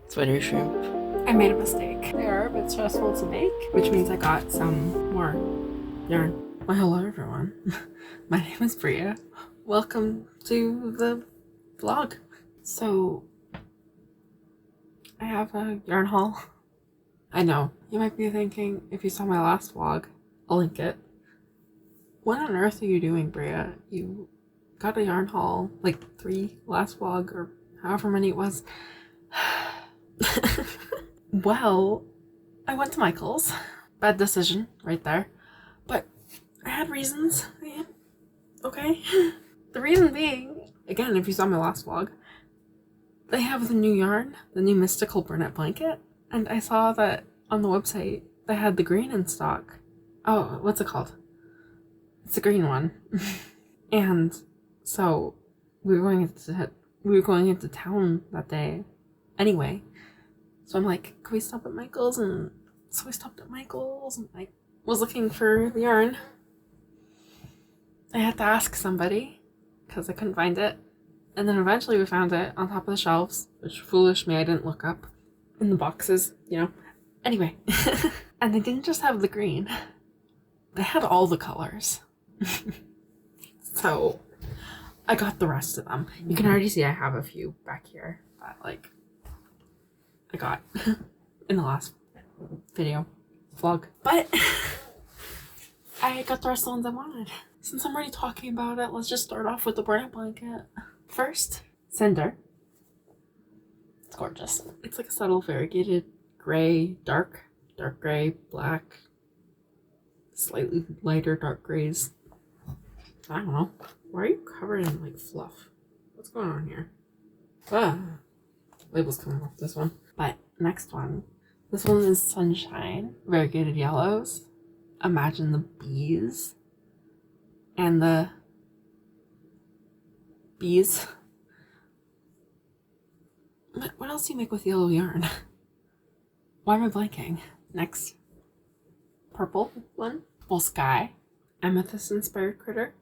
Spider shrimp. I made a mistake. They are a bit stressful to make, which means I got some more yarn. Well, hello everyone. My name is Bria. Welcome to the vlog. So, I have a yarn haul. I know, you might be thinking, if you saw my last vlog, I'll link it. What on earth are you doing, Bria? You got a yarn haul, like 3 last vlog, or however many it was. Well, I went to Michael's. Bad decision right there. But I had reasons. Okay? The reason being, again, if you saw my last vlog, they have the new yarn, the new mystical brunette blanket, and I saw that on the website they had the green in stock. Oh, what's it called? It's the green one. And so we were going into town that day anyway. So I'm like, can we stop at Michael's? And so we stopped at Michael's and I was looking for the yarn. I had to ask somebody because I couldn't find it. And then eventually we found it on top of the shelves, which foolish me, I didn't look up in the boxes, you know. Anyway, and they didn't just have the green. They had all the colors. So I got the rest of them. You can already see I have a few back here that like I got in the last video vlog, but I got the rest of the ones I wanted. Since I'm already talking about it, let's just start off with the brunette blanket. First, Cinder. It's gorgeous. It's like a subtle variegated gray, dark gray, black, slightly lighter dark grays. I don't know. Why are you covered in like fluff? What's going on here? Ah, label's coming off this one. But next one. This one is Sunshine. Variegated yellows. Imagine the bees. And the bees. What else do you make with yellow yarn? Why am I blanking? Next. Purple one. Full Sky. Amethyst inspired critter.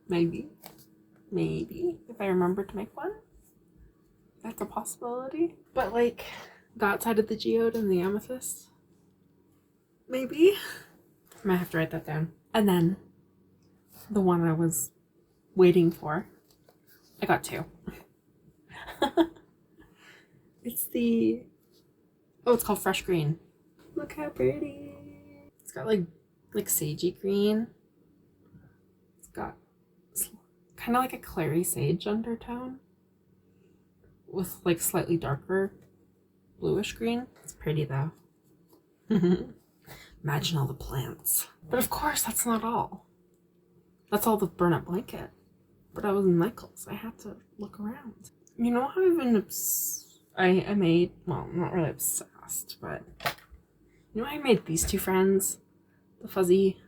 Maybe. If I remember to make one. That's a possibility. But like the outside of the geode and the amethyst. Maybe. I might have to write that down. And then the one I was waiting for. I got 2. It's the... Oh, it's called Fresh Green. Look how pretty. It's got like sagey green. It's got kind of like a clary sage undertone with like slightly darker bluish green. It's pretty though. Imagine all the plants. But of course that's not all. That's all the brunette blanket. But I was in Michael's. I had to look around. You know how I've been I made, well, not really obsessed, but you know I made these 2 friends? The fuzzy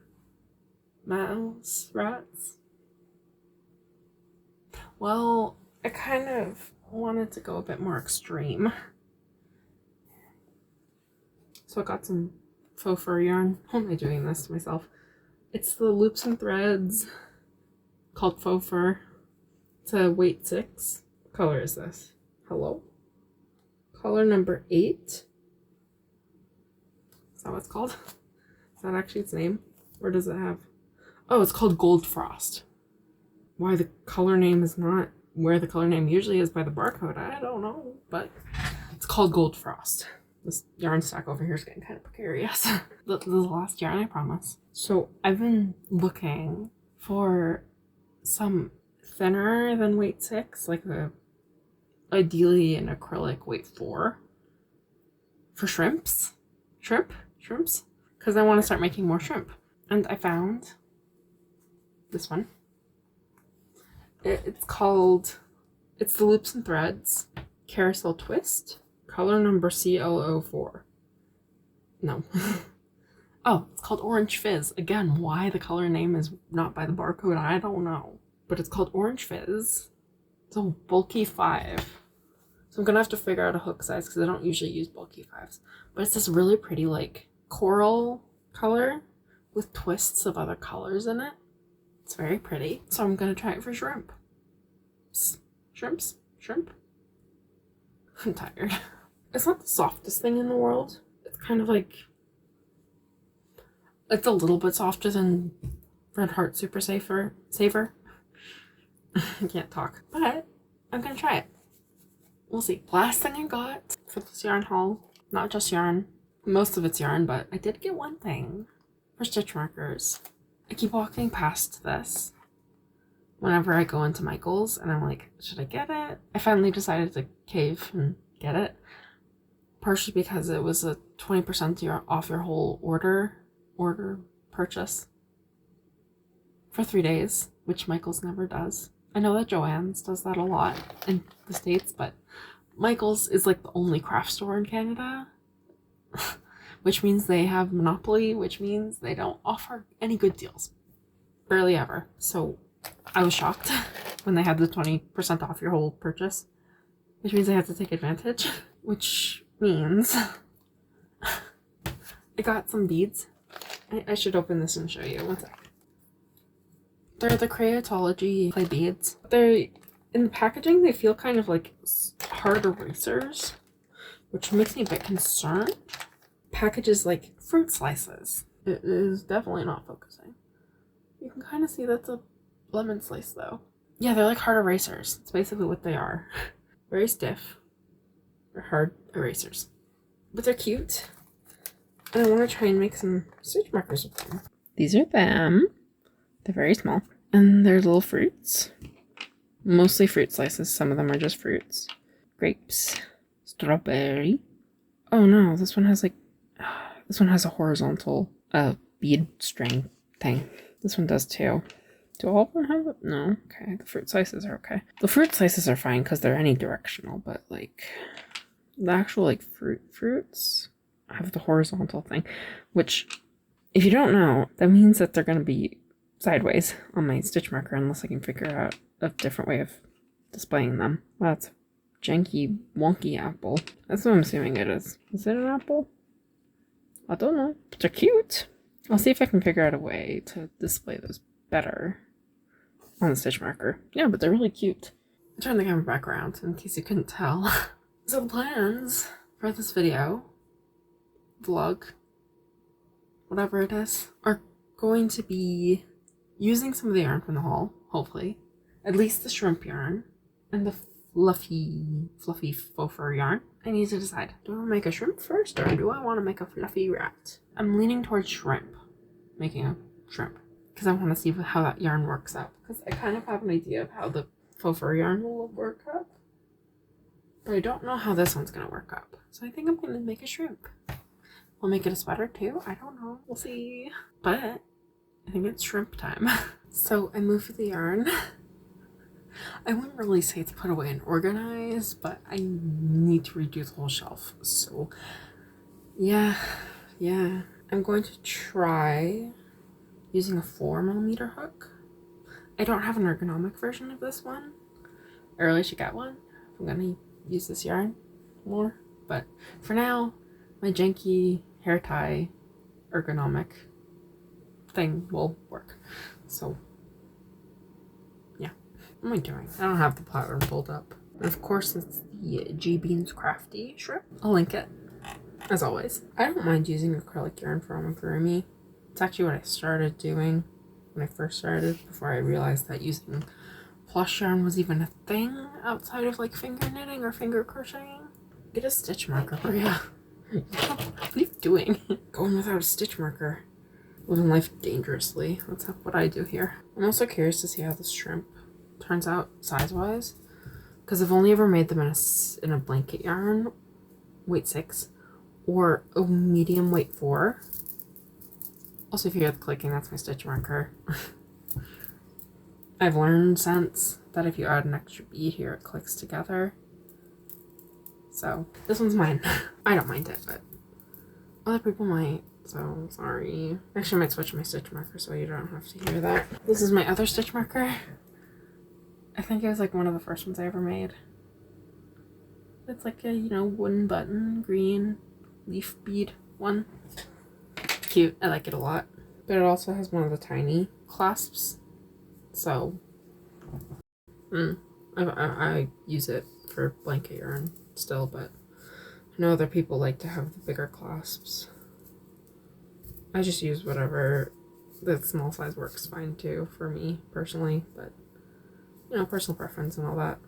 mouse rats? Well, I kind of wanted to go a bit more extreme. So I got some faux fur yarn. How am I doing this to myself? It's the Loops and Threads called Faux Fur. It's a weight 6. What color is this? Hello? Color number 8. Is that what it's called? Is that actually its name? Or does it have... Oh, it's called Gold Frost. Why the color name is not where the color name usually is by the barcode, I don't know. But it's called Gold Frost. This yarn stack over here is getting kind of precarious. This is the last yarn, I promise. So I've been looking for some thinner than weight 6, like ideally an acrylic weight 4 for shrimps, because I want to start making more shrimp. And I found this one. It's the Loops and Threads Carousel Twist. Color number CL04. No. Oh, it's called Orange Fizz. Again, why the color name is not by the barcode, I don't know. But it's called Orange Fizz. It's a bulky 5. So I'm gonna have to figure out a hook size because I don't usually use bulky 5s. But it's this really pretty like coral color with twists of other colors in it. It's very pretty. So I'm gonna try it for shrimp. Shrimp? I'm tired. It's not the softest thing in the world. It's kind of like, it's a little bit softer than Red Heart Super Saver. I can't talk, but I'm gonna try it. We'll see. Last thing I got for this yarn haul, not just yarn, most of it's yarn, but I did get one thing for stitch markers. I keep walking past this whenever I go into Michael's, and I'm like, should I get it? I finally decided to cave and get it, partially because it was a 20% off your whole order purchase for 3 days, which Michael's never does. I know that Joann's does that a lot in the States, but Michael's is like the only craft store in Canada, which means they have monopoly, which means they don't offer any good deals. Barely ever. So I was shocked when they had the 20% off your whole purchase, which means I had to take advantage, which means I got some beads. I should open this and show you. One sec. They're the Crayatology clay beads. They're, in the packaging, they feel kind of like hard erasers, which makes me a bit concerned. Package is like fruit slices. It is definitely not focusing. You can kind of see that's a lemon slice though. Yeah, they're like hard erasers. It's basically what they are. Very stiff. They're hard erasers. But they're cute. And I want to try and make some stitch markers with them. These are them. They're very small. And they're little fruits. Mostly fruit slices. Some of them are just fruits. Grapes. Strawberry. Oh no, this one has like... This one has a horizontal bead string thing. This one does too. Do all of them have it? No. Okay, the fruit slices are okay. The fruit slices are fine because they're any directional, but like... The actual like fruits have the horizontal thing, which... If you don't know, that means that they're going to be sideways on my stitch marker unless I can figure out a different way of displaying them. Well, that's janky, wonky apple. That's what I'm assuming it is. Is it an apple? I don't know. But they're cute. I'll see if I can figure out a way to display those better on the stitch marker. Yeah, but they're really cute. I'll turn the camera back around in case you couldn't tell. So the plans for this video, vlog, whatever it is, are going to be using some of the yarn from the haul, hopefully. At least the shrimp yarn and the fluffy faux fur yarn. I need to decide, do I want to make a shrimp first or do I want to make a fluffy rat? I'm leaning towards shrimp, making a shrimp, because I want to see how that yarn works out. Because I kind of have an idea of how the faux fur yarn will work up, but I don't know how this one's going to work up. So I think I'm going to make a shrimp. We'll make it a sweater too. I don't know. We'll see. But I think it's shrimp time. So I moved the yarn. I wouldn't really say to put away and organize, but I need to redo the whole shelf. So yeah. I'm going to try using a 4mm hook. I don't have an ergonomic version of this one. I really should get one. I'm gonna use this yarn more. But for now, my janky hair tie ergonomic thing will work. So yeah. What am I doing? I don't have the pattern pulled up. And of course it's the G Beans Crafty shrimp. I'll link it as always. I don't mind using acrylic yarn for amigurumi. It's actually what I started doing when I first started, before I realized that using plush yarn was even a thing outside of like finger knitting or finger crocheting. Get a stitch marker, Maria. What are you doing? Going without a stitch marker. Living life dangerously. That's what I do here. I'm also curious to see how this shrimp turns out size-wise, because I've only ever made them in a blanket yarn, weight 6, or a medium weight 4. Also, if you hear the clicking, that's my stitch marker. I've learned since that if you add an extra bead here, it clicks together. So this one's mine. I don't mind it, but other people might, so sorry. Actually, I might switch my stitch marker so you don't have to hear that. This is my other stitch marker. I think it was like one of the first ones I ever made. It's like a, wooden button, green leaf bead one. Cute. I like it a lot. But it also has one of the tiny clasps. So I use it for blanket yarn still, but I know other people like to have the bigger clasps. I just use whatever, the small size works fine too for me personally, but you know, personal preference and all that.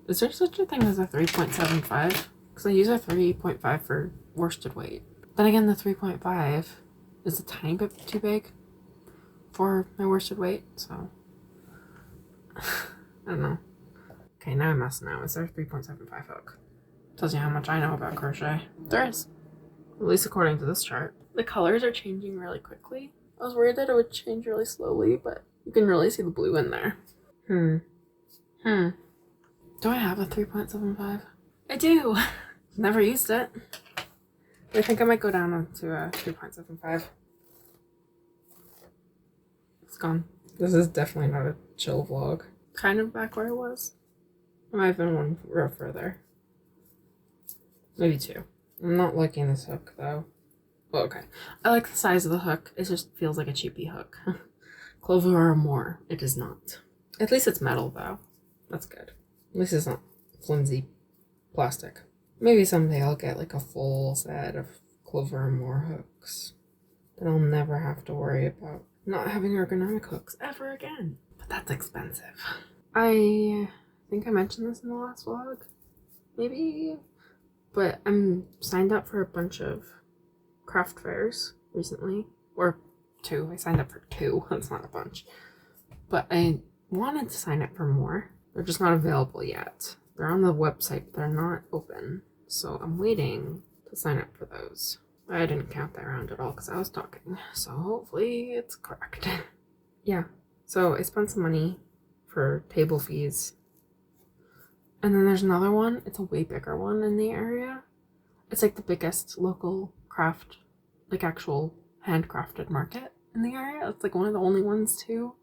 Is there such a thing as a 3.75? Because I use a 3.5 for worsted weight. Then again, the 3.5 is a tiny bit too big for my worsted weight, so I don't know. Okay, now I'm messing out. Is there a 3.75 hook? Tells you how much I know about crochet. There is. At least according to this chart. The colors are changing really quickly. I was worried that it would change really slowly, but you can really see the blue in there. Do I have a 3.75? I do! Never used it. I think I might go down to a 3.75. It's gone. This is definitely not a chill vlog. Kind of back where I was. I might have been one row further. Maybe two. I'm not liking this hook though. Well, okay. I like the size of the hook. It just feels like a cheapy hook. Clover or more. It is not. At least it's metal though. That's good. At least it's not flimsy plastic. Maybe someday I'll get like a full set of Clover or more hooks. Then I'll never have to worry about not having ergonomic hooks ever again. But that's expensive. I think I mentioned this in the last vlog. Maybe. But I'm signed up for a bunch of craft fairs recently. Or two. I signed up for two. That's not a bunch. But I wanted to sign up for more. They're just not available yet. They're on the website, but they're not open. So I'm waiting to sign up for those. I didn't count that round at all because I was talking. So hopefully it's correct. Yeah. So I spent some money for table fees. And then there's another one. It's a way bigger one in the area. It's like the biggest local craft, like actual handcrafted market in the area. It's like one of the only ones too.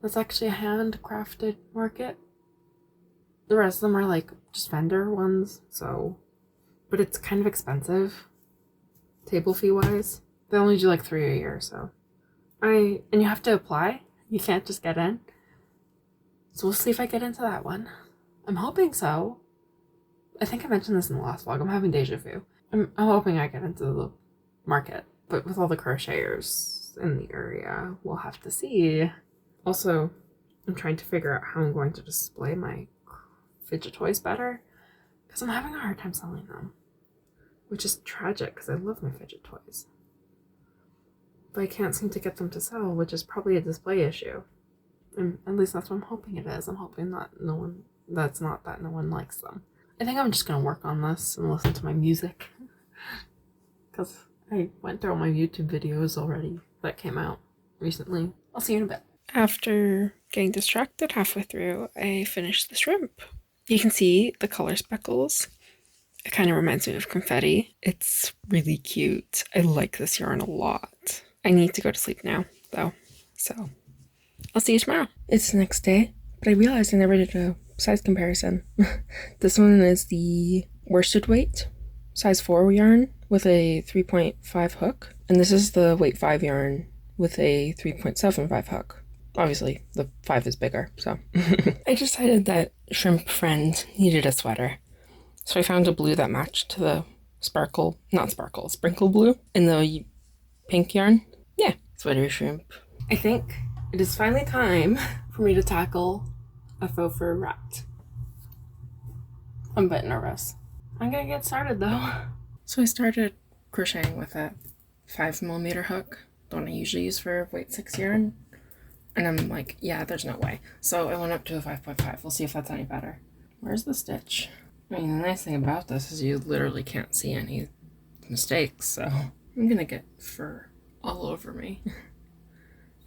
That's actually a handcrafted market. The rest of them are like just vendor ones, so. But it's kind of expensive, table fee wise. They only do like 3 a year, so. And you have to apply. You can't just get in. So we'll see if I get into that one. I'm hoping so. I think I mentioned this in the last vlog. I'm having deja vu. I'm hoping I get into the market, but with all the crocheters in the area, we'll have to see. Also, I'm trying to figure out how I'm going to display my fidget toys better because I'm having a hard time selling them, which is tragic because I love my fidget toys. But I can't seem to get them to sell, which is probably a display issue. And at least that's what I'm hoping it is. I'm hoping that no one likes them. I think I'm just going to work on this and listen to my music because I went through all my YouTube videos already that came out recently. I'll see you in a bit. After getting distracted halfway through, I finished the shrimp. You can see the color speckles. It kind of reminds me of confetti. It's really cute. I like this yarn a lot. I need to go to sleep now, though. So, I'll see you tomorrow. It's the next day, but I realized I never did a size comparison. This one is the worsted weight, size 4 yarn with a 3.5 hook. And this is the weight 5 yarn with a 3.75 hook. Obviously, the 5 is bigger, so. I decided that shrimp friend needed a sweater. So I found a blue that matched to the sprinkle blue in the pink yarn. Yeah, sweater shrimp. I think it is finally time for me to tackle a faux fur rat. I'm a bit nervous. I'm gonna get started though. So I started crocheting with a 5mm hook, the one I usually use for weight 6 yarn. And I'm like, yeah, there's no way. So I went up to a 5.5. We'll see if that's any better. Where's the stitch? I mean, the nice thing about this is you literally can't see any mistakes, so I'm gonna get fur all over me.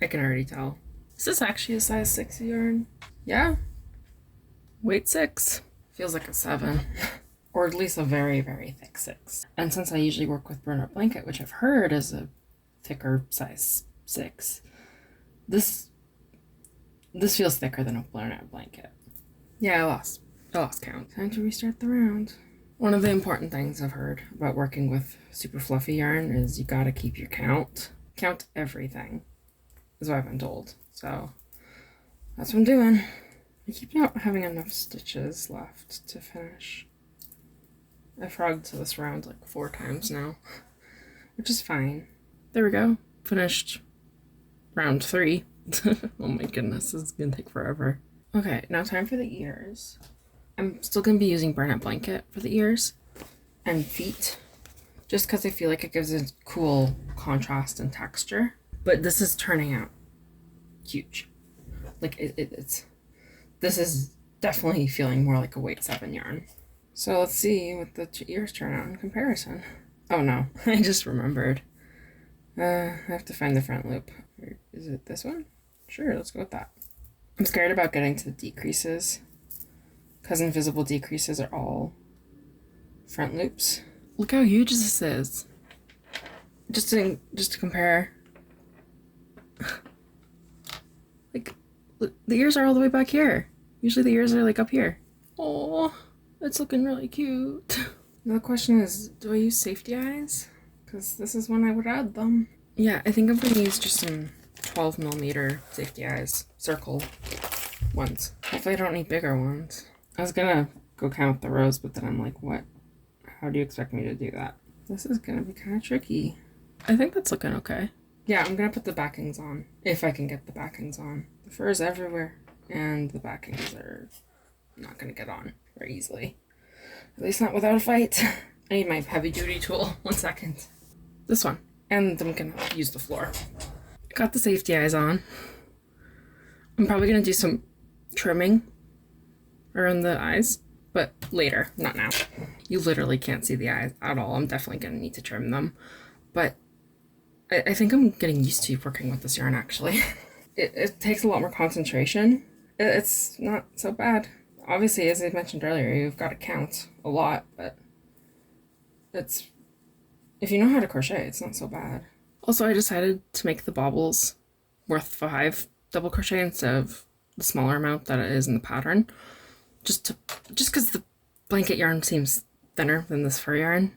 I can already tell. Is this actually a size 6 yarn? Yeah. Weight 6. Feels like a 7. Or at least a very, very thick 6. And since I usually work with burlap blanket, which I've heard is a thicker size 6, this feels thicker than a blown out blanket. Yeah, I lost count. Time to restart the round. One of the important things I've heard about working with super fluffy yarn is you gotta keep your count. Count everything, is what I've been told. So that's what I'm doing. I keep not having enough stitches left to finish. I frogged this round like 4 times now, which is fine. There we go. Finished round 3. Oh my goodness, this is gonna take forever. Okay, now time for the ears. I'm still gonna be using burlap blanket for the ears and feet, just because I feel like it gives a cool contrast and texture. But this is turning out huge. Like this is definitely feeling more like a weight 7 yarn. So let's see what the ears turn out in comparison. Oh no, I just remembered. I have to find the front loop. Is it this one? Sure, let's go with that. I'm scared about getting to the decreases, because invisible decreases are all front loops. Look how huge this is. Just to compare. Like, the ears are all the way back here. Usually the ears are like up here. Oh, it's looking really cute. Now the question is, do I use safety eyes? Because this is when I would add them. Yeah, I think I'm going to use just some 12mm safety eyes, circle ones. Hopefully I don't need bigger ones. I was going to go count the rows, but then I'm like, what? How do you expect me to do that? This is going to be kind of tricky. I think that's looking okay. Yeah, I'm going to put the backings on, if I can get the backings on. The fur is everywhere, and the backings are not going to get on very easily. At least not without a fight. I need my heavy duty tool. 1 second. This one. And I'm going to use the floor. Got the safety eyes on. I'm probably going to do some trimming around the eyes, but later, not now. You literally can't see the eyes at all. I'm definitely going to need to trim them. But I think I'm getting used to working with this yarn, actually. It takes a lot more concentration. It's not so bad. Obviously, as I mentioned earlier, you've got to count a lot, but it's, if you know how to crochet, it's not so bad. Also, I decided to make the baubles worth 5 double crochet instead of the smaller amount that it is in the pattern. Just because the blanket yarn seems thinner than this fur yarn.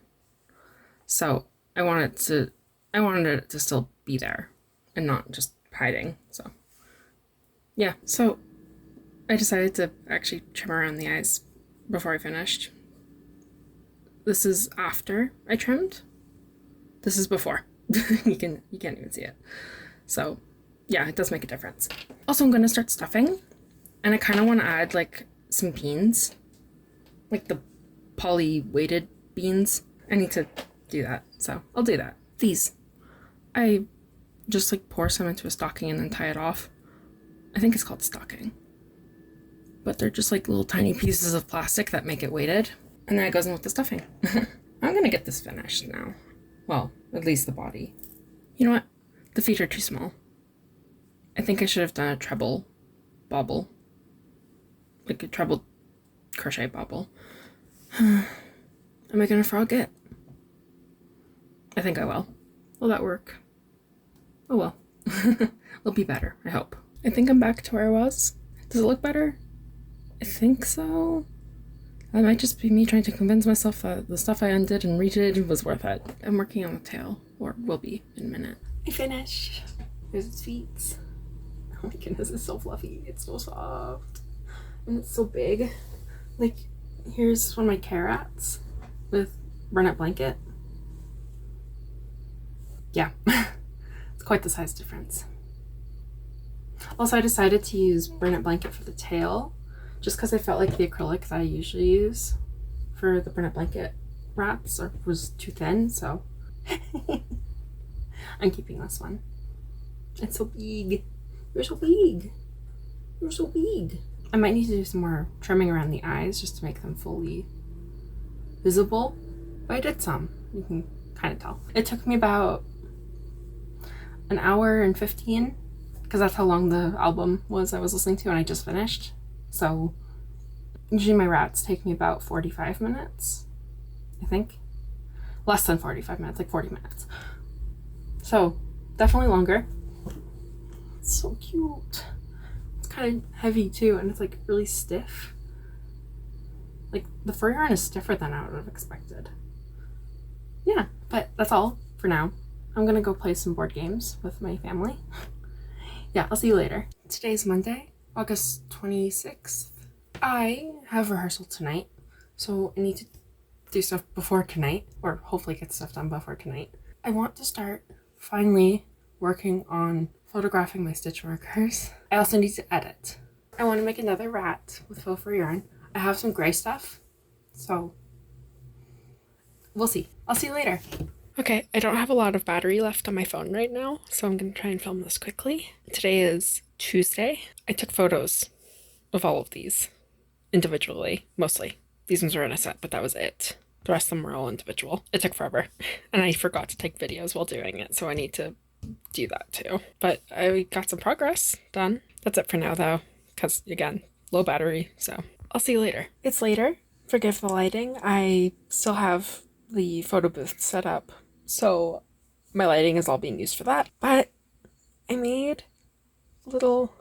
So I wanted it to still be there and not just hiding. So yeah, so I decided to actually trim around the eyes before I finished. This is after I trimmed. This is before. You can't even see it. So yeah, it does make a difference. Also, I'm gonna start stuffing, and I kind of want to add like some beans, like the poly weighted beans. I need to do that, so I'll do that. These, I just like pour some into a stocking and then tie it off. I think it's called stocking, but they're just like little tiny pieces of plastic that make it weighted, and then it goes in with the stuffing. I'm gonna get this finished now. Well, at least the body. You know what? The feet are too small. I think I should have done a treble bauble. Like a treble crochet bauble. Am I gonna frog it? I think I will. Will that work? Oh well. It'll be better, I hope. I think I'm back to where I was. Does it look better? I think so. That might just be me trying to convince myself that the stuff I undid and redid was worth it. I'm working on the tail, or will be in a minute. I finished. There's its feet. Oh my goodness, it's so fluffy. It's so soft. And it's so big. Like, here's one of my carrots with burlap blanket. Yeah, it's quite the size difference. Also, I decided to use burlap blanket for the tail, just because I felt like the acrylic that I usually use for the burlap blanket wraps was too thin, so I'm keeping this one. It's so big. You're so big. You're so big. I might need to do some more trimming around the eyes just to make them fully visible, but I did some. You can kind of tell. It took me about an hour and 15, because that's how long the album was I was listening to, and I just finished. So usually my wraps take me about 45 minutes, I think. Less than 45 minutes, like 40 minutes. So definitely longer. It's so cute. It's kind of heavy too, and it's like really stiff. Like the fur yarn is stiffer than I would have expected. Yeah, but that's all for now. I'm gonna go play some board games with my family. Yeah, I'll see you later. Today's Monday, August 26th. I have rehearsal tonight, so I need to do stuff before tonight, or hopefully get stuff done before tonight. I want to start finally working on photographing my stitch markers. I also need to edit. I want to make another rat with faux fur yarn. I have some gray stuff, so we'll see. I'll see you later. Okay, I don't have a lot of battery left on my phone right now, so I'm going to try and film this quickly. Today is Tuesday. I took photos of all of these individually, mostly. These ones were in a set, but that was it. The rest of them were all individual. It took forever, and I forgot to take videos while doing it, so I need to do that too. But I got some progress done. That's it for now, though, because, again, low battery, so I'll see you later. It's later. Forgive the lighting. I still have the photo booth set up, so my lighting is all being used for that. But I made a little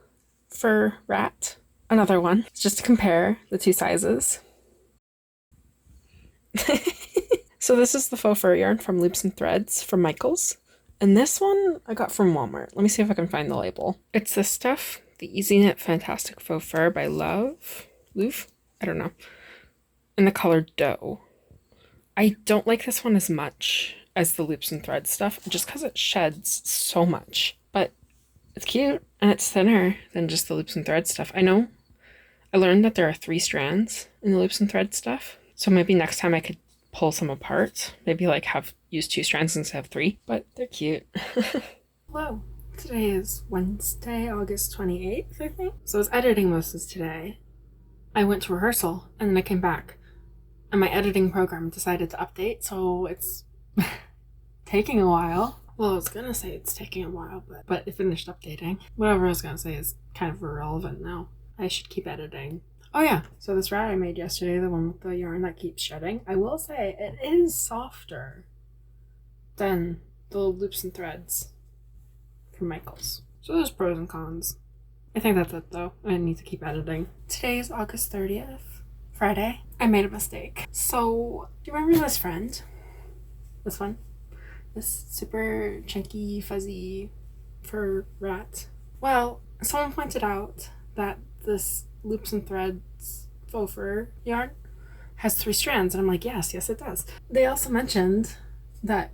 fur rat, another one, just to compare the two sizes. So this is the faux fur yarn from Loops and Threads from Michaels. And this one I got from Walmart. Let me see if I can find the label. It's this stuff, the Easy Knit Fantastic Faux Fur by Louvre? I don't know. In the color Dough. I don't like this one as much as the Loops and Threads stuff, just because it sheds so much. But it's cute, and it's thinner than just the Loops and Threads stuff. I know I learned that there are 3 strands in the Loops and Threads stuff, so maybe next time I could pull some apart. Maybe like use 2 strands instead of 3, but they're cute. Hello. Today is Wednesday, August 28th, I think. So I was editing most of today. I went to rehearsal and then I came back and my editing program decided to update, so it's taking a while. Well, I was gonna say it's taking a while, but it finished updating. Whatever I was gonna say is kind of irrelevant now. I should keep editing. Oh yeah, so this rat I made yesterday, the one with the yarn that keeps shedding, I will say it is softer than the Loops and Threads from Michaels. So there's pros and cons. I think that's it though. I need to keep editing. Today is August 30th, Friday. I made a mistake. So, do you remember this friend? This one? This super chunky, fuzzy fur rat? Well, someone pointed out that this Loops and Threads faux fur yarn has 3 strands, and I'm like, yes it does. They also mentioned that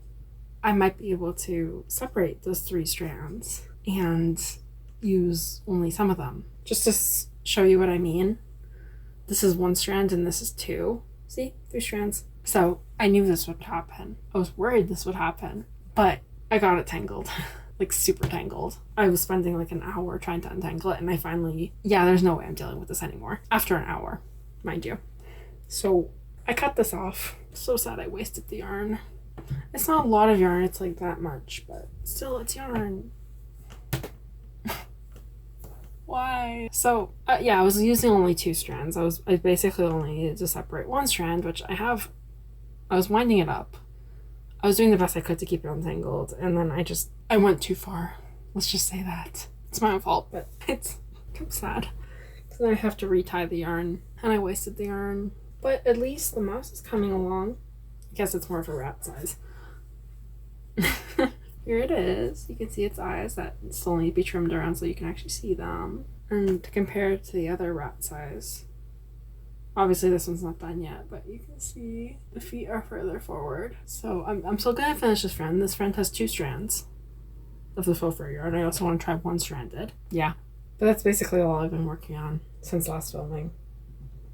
I might be able to separate those 3 strands and use only some of them. Just to show you what I mean, this is 1 strand and this is 2. See? 3 strands. So I knew this would happen. I was worried this would happen, but I got it tangled. Like super tangled. I was spending like an hour trying to untangle it, and I finally, there's no way I'm dealing with this anymore. After an hour, mind you. So I cut this off. So sad I wasted the yarn. It's not a lot of yarn, it's like that much, but still it's yarn. Why? So I was using only 2 strands. I basically only needed to separate 1 strand, which I was winding it up. I was doing the best I could to keep it untangled, and then I went too far. Let's just say that. It's my own fault, but it's kind of sad. Because then I have to retie the yarn, and I wasted the yarn. But at least the mouse is coming along. I guess it's more of a rat size. Here it is. You can see its eyes that still need to be trimmed around so you can actually see them. And to compare it to the other rat size, obviously this one's not done yet, but you can see the feet are further forward. So I'm still gonna finish this friend. This friend has 2 strands of the faux fur yarn. I also want to try 1-stranded. Yeah. But that's basically all I've been working on since last filming.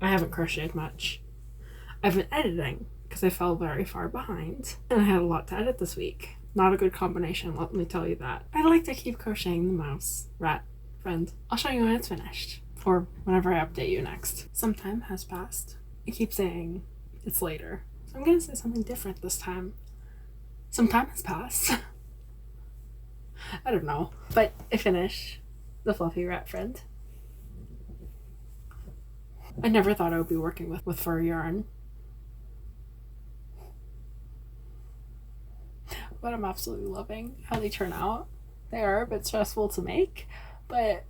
I haven't crocheted much. I've been editing because I fell very far behind. And I had a lot to edit this week. Not a good combination, let me tell you that. I'd like to keep crocheting the mouse rat friend. I'll show you when it's finished. Or whenever I update you next. Some time has passed. I keep saying it's later. So I'm gonna say something different this time. Some time has passed. I don't know. But I finished the fluffy rat friend. I never thought I would be working with fur yarn. But I'm absolutely loving how they turn out. They are a bit stressful to make, but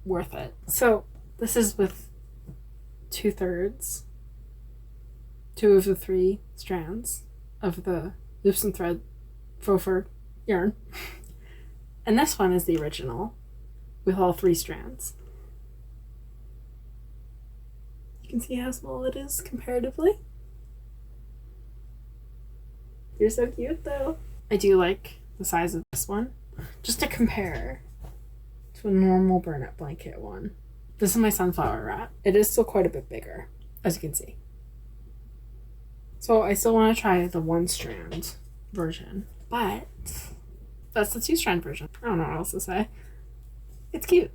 worth it. So this is with 2/3, 2 of the 3 strands of the Loops and Thread faux fur yarn. And this one is the original with all 3 strands. You can see how small it is comparatively. You're so cute though. I do like the size of this one. Just to compare to a normal burnout blanket one. This is my sunflower rat. It is still quite a bit bigger, as you can see. So I still want to try the 1-strand version, but that's the 2-strand version. I don't know what else to say. It's cute.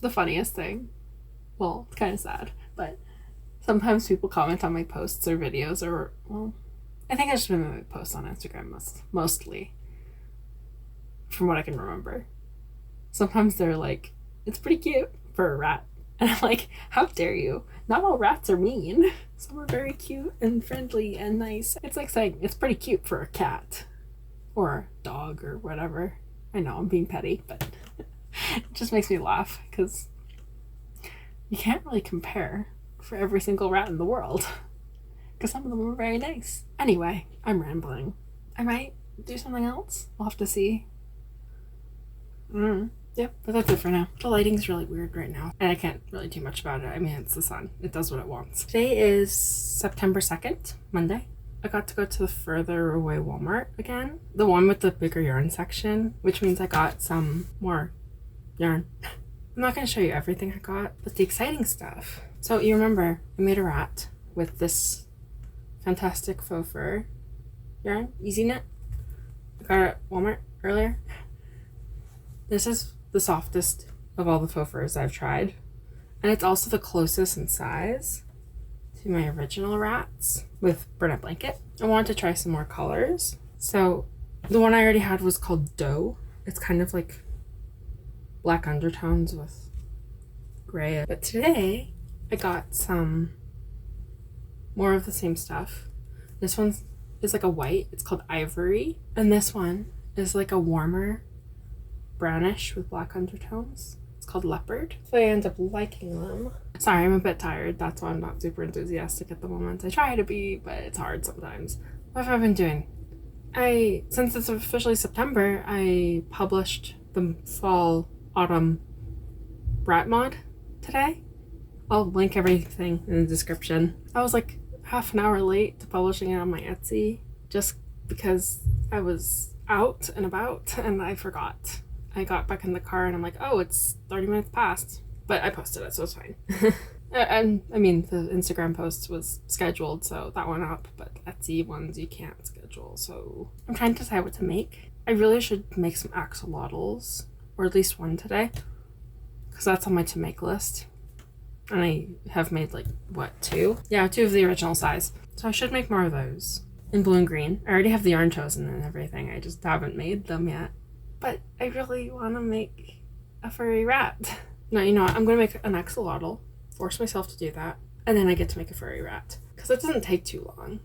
The funniest thing, well, it's kind of sad, but sometimes people comment on my posts or videos, or, well, I think I just been my posts on Instagram mostly, from what I can remember. Sometimes they're like, it's pretty cute for a rat. And I'm like, how dare you? Not all rats are mean. Some are very cute and friendly and nice. It's like saying it's pretty cute for a cat or a dog or whatever. I know I'm being petty, but it just makes me laugh because you can't really compare for every single rat in the world because some of them are very nice. Anyway, I'm rambling. I might do something else. We'll have to see. Yep, but that's it for now. The lighting's really weird right now, and I can't really do much about it. I mean, it's the sun. It does what it wants. Today is September 2nd, Monday. I got to go to the further away Walmart again. The one with the bigger yarn section, which means I got some more yarn. I'm not going to show you everything I got, but the exciting stuff. So you remember, I made a rat with this fantastic faux fur yarn, Easy Knit. I got it at Walmart earlier. This is the softest of all the faux furs I've tried, and it's also the closest in size to my original rats with burnout blanket. I wanted to try some more colors, so the one I already had was called Dough. It's kind of like black undertones with gray, but today I got some more of the same stuff. This one is like a white, it's called Ivory, and this one is like a warmer brownish with black undertones. It's called Leopard. So I end up liking them. Sorry, I'm a bit tired. That's why I'm not super enthusiastic at the moment. I try to be, but it's hard sometimes. What have I been doing? Since it's officially September, I published the fall autumn rat mod today. I'll link everything in the description. I was like half an hour late to publishing it on my Etsy just because I was out and about and I forgot. I got back in the car and I'm like, oh, it's 30 minutes past. But I posted it, so it's fine. And I mean, the Instagram post was scheduled, so that went up. But Etsy ones you can't schedule. So I'm trying to decide what to make. I really should make some axolotls, or at least one today, because that's on my to make list. And I have made like, what, 2? Yeah, 2 of the original size. So I should make more of those in blue and green. I already have the yarn chosen and everything. I just haven't made them yet. But I really want to make a furry rat. No, you know what? I'm going to make an axolotl. Force myself to do that. And then I get to make a furry rat. Because it doesn't take too long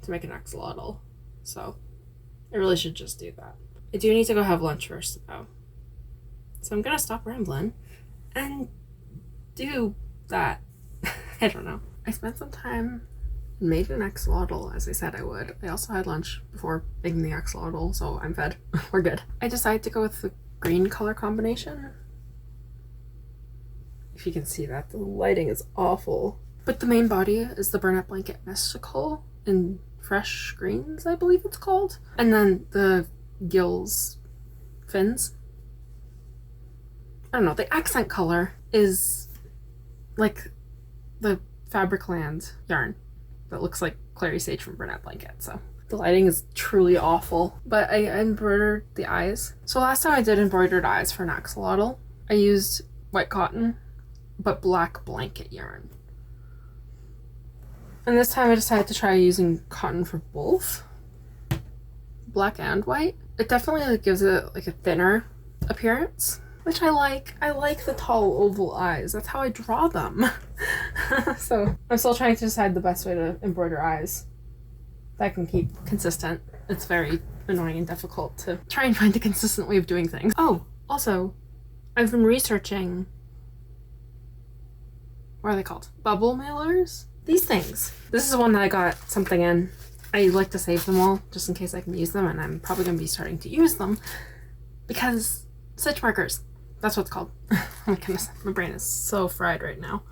to make an axolotl. So I really should just do that. I do need to go have lunch first, though. So I'm going to stop rambling and do that. I don't know. I spent some time and made an axolotl, as I said I would. I also had lunch before making the axolotl, so I'm fed. We're good. I decided to go with the green color combination. If you can see that, the lighting is awful. But the main body is the burnout blanket mystical in fresh greens, I believe it's called. And then the gills, fins. I don't know, the accent color is like the Fabricland yarn that looks like Clary Sage from Burnout Blanket. So the lighting is truly awful, but I embroidered the eyes. So last time I did embroidered eyes for an axolotl, I used white cotton, but black blanket yarn. And this time I decided to try using cotton for both, black and white. It definitely gives it like a thinner appearance, which I like. I like the tall oval eyes. That's how I draw them. So I'm still trying to decide the best way to embroider eyes that I can keep consistent. It's very annoying and difficult to try and find a consistent way of doing things. Oh, also, I've been researching, what are they called? Bubble mailers? These things. This is one that I got something in. I like to save them all just in case I can use them, and I'm probably going to be starting to use them because stitch markers. That's what it's called. Oh my goodness, my brain is so fried right now.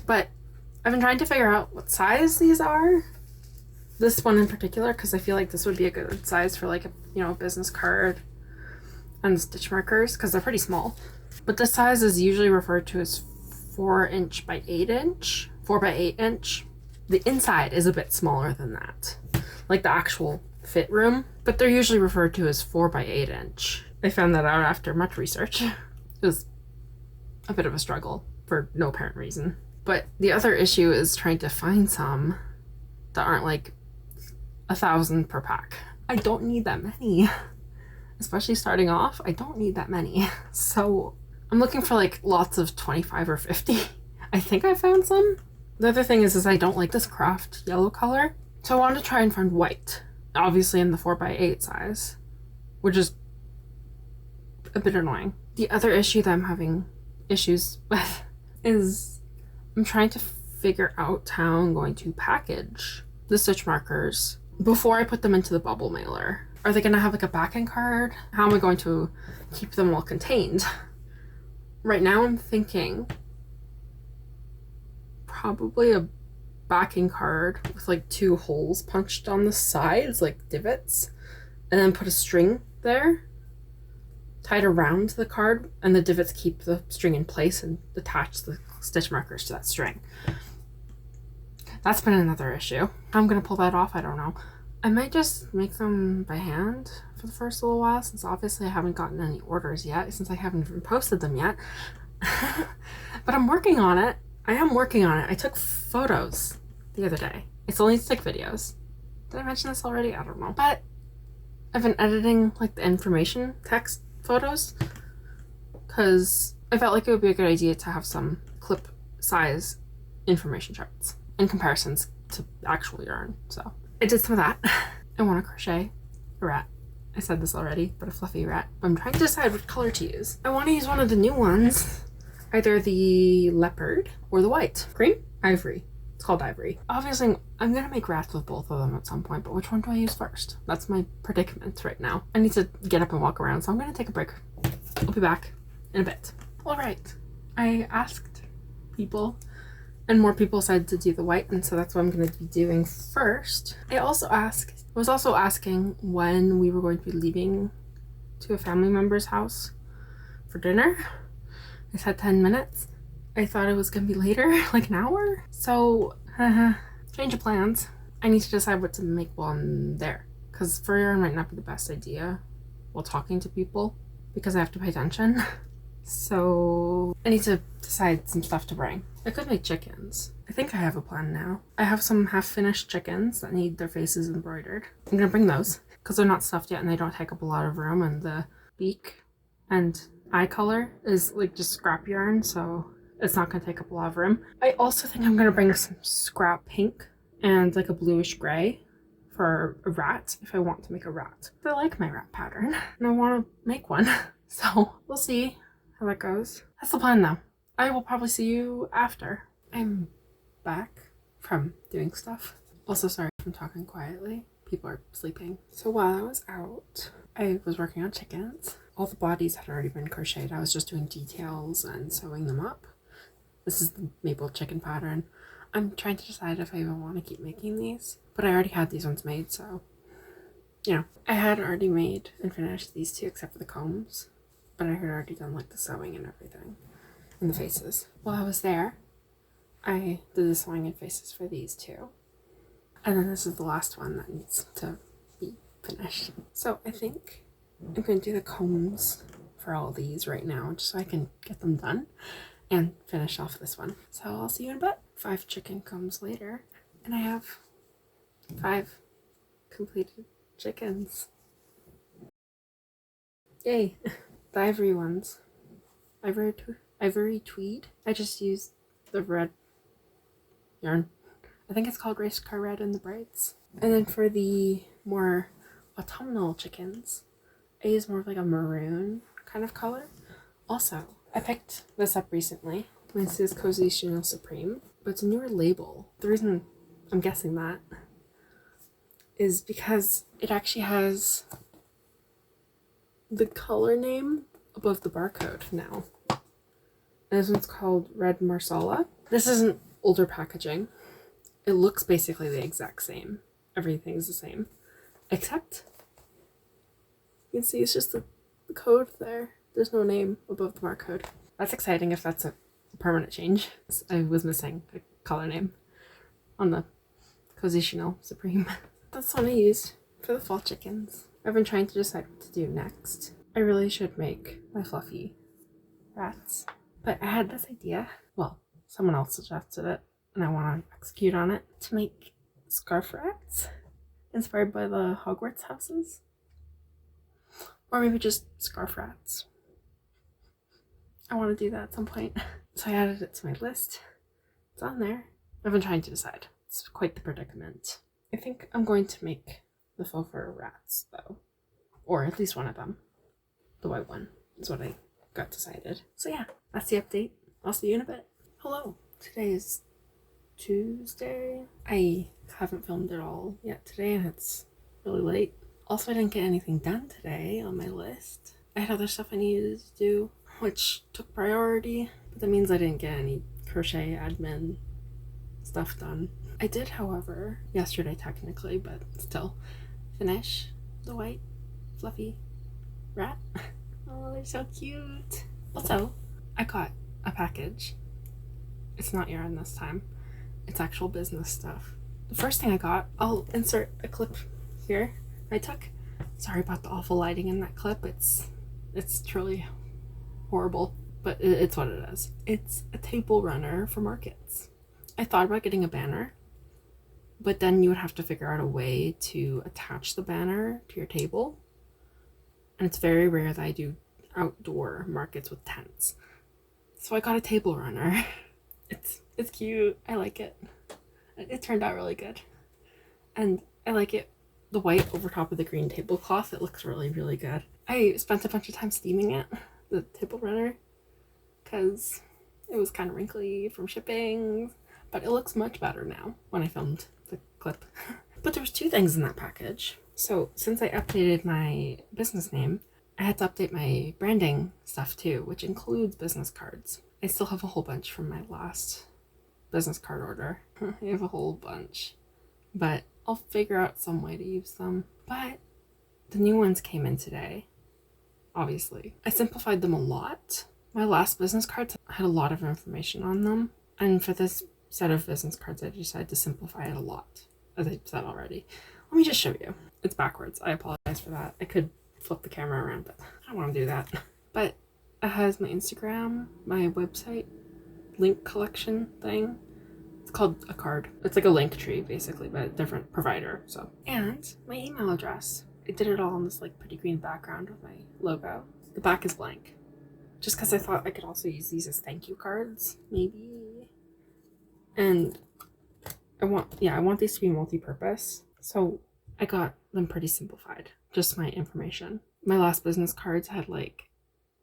But I've been trying to figure out what size these are this one in particular because I feel like this would be a good size for like a, you know, business card and stitch markers because they're pretty small. But this size is usually referred to as 4" by 8". 4 by 8". The inside is a bit smaller than that, like the actual fit room, but they're usually referred to as 4 by 8". I found that out after much research. It was a bit of a struggle for no apparent reason. But the other issue is trying to find some that aren't like 1,000 per pack. I don't need that many. Especially starting off, I don't need that many. So I'm looking for like lots of 25 or 50. I think I found some. The other thing is I don't like this craft yellow color. So I wanted to try and find white. Obviously in the 4 by 8 size, which is a bit annoying. The other issue that I'm having issues with is I'm trying to figure out how I'm going to package the stitch markers before I put them into the bubble mailer. Are they going to have like a backing card? How am I going to keep them well contained? Right now I'm thinking probably a backing card with like 2 holes punched on the sides, like divots, and then put a string there tied around the card, and the divots keep the string in place and attach the stitch markers to that string. That's been another issue. How I'm gonna pull that off, I don't know. I might just make them by hand for the first little while, since obviously I haven't gotten any orders yet, since I haven't even posted them yet. But I'm working on it. I am working on it. I took photos the other day. It's only stick videos. Did I mention this already? I don't know. But I've been editing like the information text photos because I felt like it would be a good idea to have some clip size information charts and comparisons to actual yarn. So I did some of that. I want to crochet a rat. I said this already, but a fluffy rat. But I'm trying to decide what color to use. I want to use one of the new ones, either the leopard or the white. Cream? Ivory. It's called Ivory. Obviously, I'm gonna make rats with both of them at some point, but which one do I use first? That's my predicament right now. I need to get up and walk around, so I'm gonna take a break. I'll be back in a bit. All right. I asked people, and more people said to do the white, and so that's what I'm gonna be doing first. I was also asking when we were going to be leaving to a family member's house for dinner. I said 10 minutes. I thought it was gonna be later, like an hour. So, change of plans. I need to decide what to make while I'm there. Because fur yarn might not be the best idea while talking to people because I have to pay attention. So, I need to decide some stuff to bring. I could make chickens. I think I have a plan now. I have some half-finished chickens that need their faces embroidered. I'm gonna bring those because they're not stuffed yet and they don't take up a lot of room, and the beak and eye color is like just scrap yarn, so it's not going to take up a lot of room. I also think I'm going to bring some scrap pink and like a bluish gray for a rat if I want to make a rat. I like my rat pattern and I want to make one. So we'll see how that goes. That's the plan though. I will probably see you after I'm back from doing stuff. Also, sorry if I'm talking quietly. People are sleeping. So while I was out, I was working on chickens. All the bodies had already been crocheted. I was just doing details and sewing them up. This is the Mabel Chicken pattern. I'm trying to decide if I even want to keep making these, but I already had these ones made, so, you know. I had already made and finished these two except for the combs, but I had already done like the sewing and everything, and the faces. While I was there, I did the sewing and faces for these two, and then this is the last one that needs to be finished. So I think I'm going to do the combs for all these right now, just so I can get them done and finish off this one. So I'll see you in a bit. 5 chicken combs later, and I have 5 completed chickens. Yay! The ivory ones. Ivory tweed. I just used the red yarn. I think it's called Race Car Red in the braids. And then for the more autumnal chickens, I use more of like a maroon kind of color. Also, I picked this up recently. This is Cozy Chanel Supreme, but it's a newer label. The reason I'm guessing that is because it actually has the color name above the barcode now. And this one's called Red Marsala. This isn't older packaging. It looks basically the exact same. everything's the same. Except, you can see it's just the code there. There's no name above the barcode. That's exciting if that's a permanent change. I was missing a color name on the Cozy Chanel Supreme. That's the one I used for the fall chickens. I've been trying to decide what to do next. I really should make my fluffy rats. But I had this idea. Well, someone else suggested it, and I want to execute on it, to make scarf rats inspired by the Hogwarts houses. Or maybe just scarf rats. I want to do that at some point. So I added it to my list. It's on there. I've been trying to decide. It's quite the predicament. I think I'm going to make the faux fur rats, though. Or at least one of them. The white one is what I got decided. So yeah, that's the update. I'll see you in a bit. Hello. Today is Tuesday. I haven't filmed it all yet today, and it's really late. Also, I didn't get anything done today on my list. I had other stuff I needed to do, which took priority, but that means I didn't get any crochet admin stuff done. I did, however, yesterday technically, but still, finish the white fluffy rat. Oh, they're so cute. Also, I got a package. It's not yarn this time. It's actual business stuff. The first thing I got, I'll insert a clip here I took. Sorry about the awful lighting in that clip. It's truly horrible, but it's what it is. It's a table runner for markets. I thought about getting a banner, but then you would have to figure out a way to attach the banner to your table. And it's very rare that I do outdoor markets with tents. So I got a table runner. It's cute. I like it. It turned out really good. And I like it. The white over top of the green tablecloth, it looks really, really good. I spent a bunch of time steaming it, the table runner, because it was kind of wrinkly from shipping, but it looks much better now when I filmed the clip. But there was 2 things in that package. So since I updated my business name, I had to update my branding stuff too, which includes business cards. I still have a whole bunch from my last business card order. I have a whole bunch, but I'll figure out some way to use them. But the new ones came in today, obviously. I simplified them a lot. My last business cards had a lot of information on them, and for this set of business cards, I decided to simplify it a lot, as I said already. Let me just show you. It's backwards. I apologize for that. I could flip the camera around, but I don't want to do that. But it has my Instagram, my website, link collection thing. It's called a card. It's like a link tree, basically, but a different provider. So, and my email address. I did it all on this like pretty green background with my logo. The back is blank, just because I thought I could also use these as thank you cards, maybe. And I want these to be multi-purpose. So I got them pretty simplified. Just my information. My last business cards had like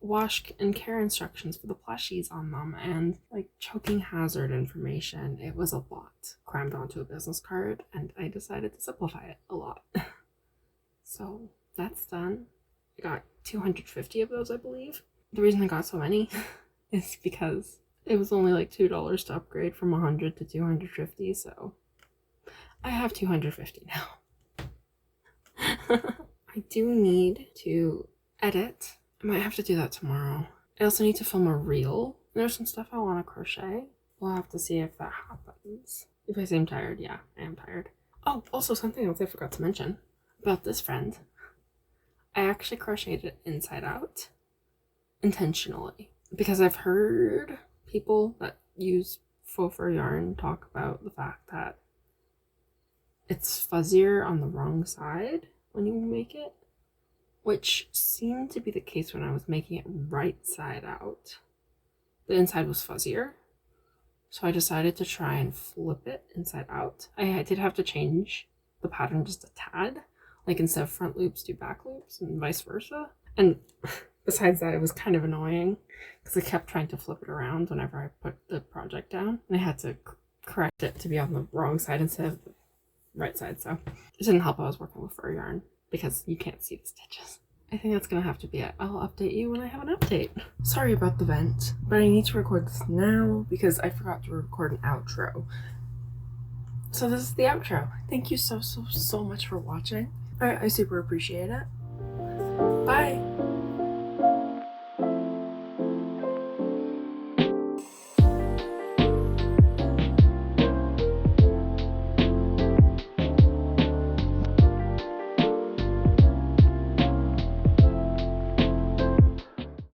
wash and care instructions for the plushies on them and like choking hazard information. It was a lot crammed onto a business card, and I decided to simplify it a lot. So that's done. I got 250 of those, I believe. The reason I got so many is because it was only like $2 to upgrade from 100 to 250, so I have 250 now. I do need to edit. I might have to do that tomorrow. I also need to film a reel. There's some stuff I want to crochet. We'll have to see if that happens. If I seem tired, yeah, I am tired. Oh, also something else I forgot to mention about this friend. I actually crocheted it inside out intentionally because I've heard people that use faux fur yarn talk about the fact that it's fuzzier on the wrong side when you make it, which seemed to be the case when I was making it right side out. The inside was fuzzier, so I decided to try and flip it inside out. I did have to change the pattern just a tad, like instead of front loops, do back loops and vice versa. And besides that, it was kind of annoying because I kept trying to flip it around whenever I put the project down, and I had to correct it to be on the wrong side instead of the right side. So it didn't help I was working with fur yarn because you can't see the stitches. I think that's gonna have to be it. I'll update you when I have an update. Sorry about the vent, but I need to record this now because I forgot to record an outro. So this is the outro. Thank you so much for watching. I super appreciate it. Bye.